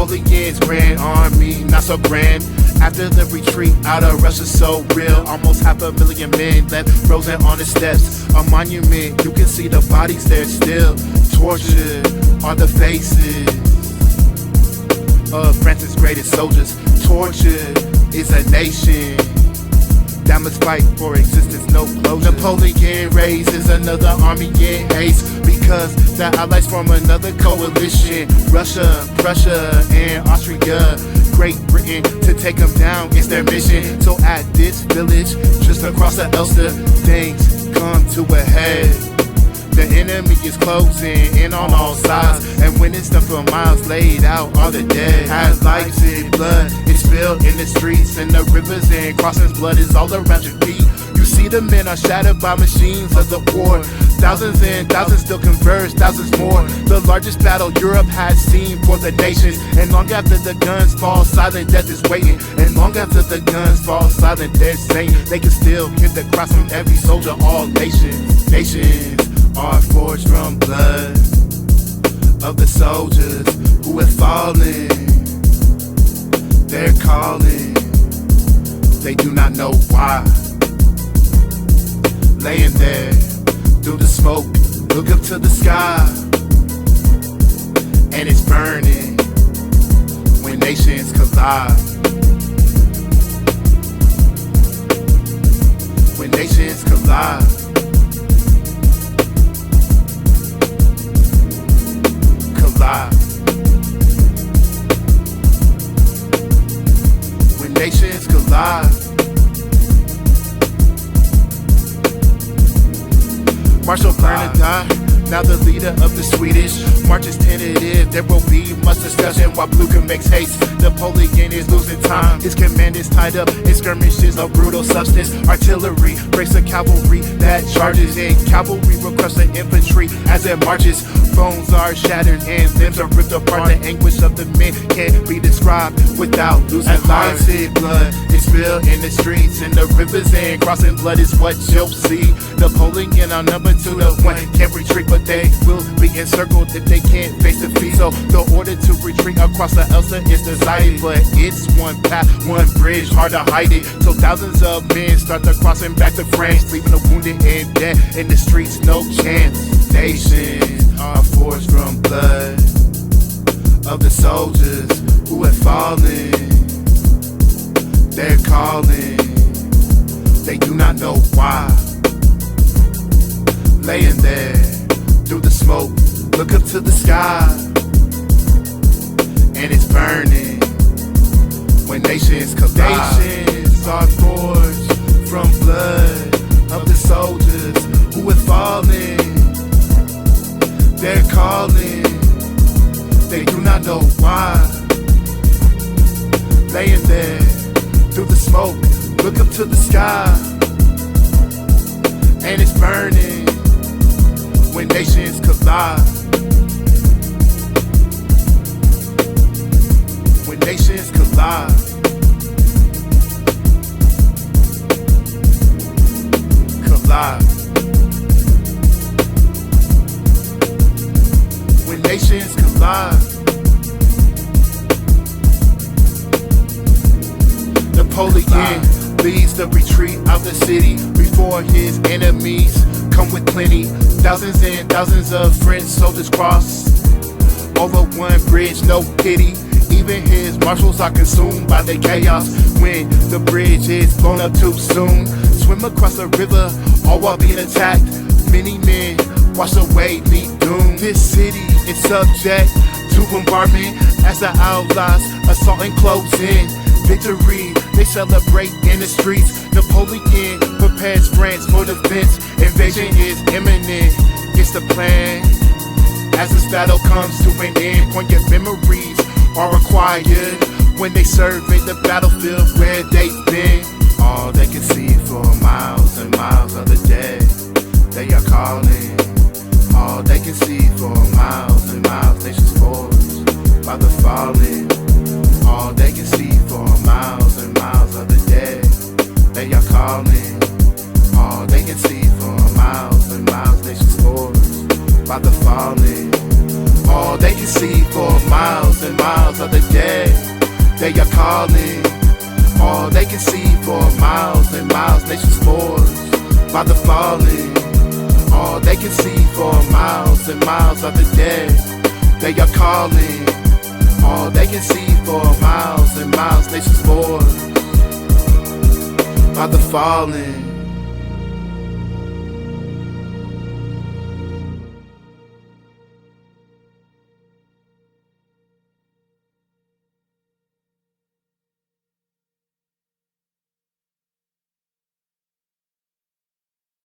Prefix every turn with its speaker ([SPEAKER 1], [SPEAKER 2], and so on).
[SPEAKER 1] Napoleon's grand army, not so grand. After the retreat out of Russia so real, almost 500,000 men left frozen on the steps. A monument, you can see the bodies there still. Tortured are the faces of France's greatest soldiers. Tortured is a nation that must fight for existence, no closure. Napoleon raises another army in haste because the allies form another coalition. Russia, Prussia, and Austria, Great Britain, to take them down is their mission. So at this village, just across the Elster, things come to a head. The enemy is closing in on all sides, and when it's done for miles, laid out all the dead. At Leipzig, blood is spilled in the streets, and the rivers and crossings, blood is all around your feet. You see the men are shattered by machines of the war. Thousands and thousands still converge, thousands more. The largest battle Europe has seen for the nations. And long after the guns fall silent, death is waiting. And long after the guns fall silent, they're saying they can still hear the cries from every soldier, all nations. Nations are forged from blood of the soldiers who have fallen. They're calling, they do not know why. Laying there through the smoke, look up to the sky, and it's burning when nations collide. When nations collide. When nations collide. Marshal Grande, now the leader of the Swedish. March is tentative, there will be much discussion while Blucher makes haste. Napoleon is losing time, his command is tied up in skirmishes of brutal substance. Artillery breaks the cavalry that charges in. Cavalry will crush the infantry as it marches. Bones are shattered and limbs are ripped apart. The anguish of the men can't be described without losing heart. Blood is spilled in the streets, and the rivers and crossing blood is what you'll see. Napoleon outnumbered 2 to 1, can't retreat, but they will be encircled if they can't face defeat. So the order to retreat across the Elster is decided, but it's one path, one bridge, hard to hide it. So thousands of men start the crossing back to France, leaving the wounded and dead in the streets, no chance. Nations are forged from blood of the soldiers who have fallen. They're calling, they do not know why. Laying there through the smoke, look up to the sky, and it's burning when nations collide. Nations are forged from blood of the soldiers who have fallen. They're calling, they do not know why. Laying there through the smoke, look up to the sky, and it's burning when nations collide. When nations collide. Collide. When nations collide. Napoleon leads the retreat of the city before his enemies come with plenty. Thousands and thousands of French soldiers cross over one bridge, no pity. Even his marshals are consumed by the chaos when the bridge is blown up too soon. Swim across the river, all while being attacked. Many men wash away, meet doom. This city is subject to bombardment as the Allies assault and close in. Victory, they celebrate in the streets. Napoleon prepares France for defense. Invasion is imminent, it's the plan. As this battle comes to an end, poignant memories are required when they survey the battlefield where they've been. All they can see for miles and miles are the dead. They are calling. All they can see for miles and miles, nations forged by the fallen. All they can see for miles and miles are the dead. They are calling. All they can see for miles and miles, nations forged by the fallen. All they can see for miles and miles of the dead. They are calling. All they can see for miles and miles. Nations forged by the falling. All they can see for miles and miles of the dead. They are calling. All they can see for miles and miles. Nations forged by the falling.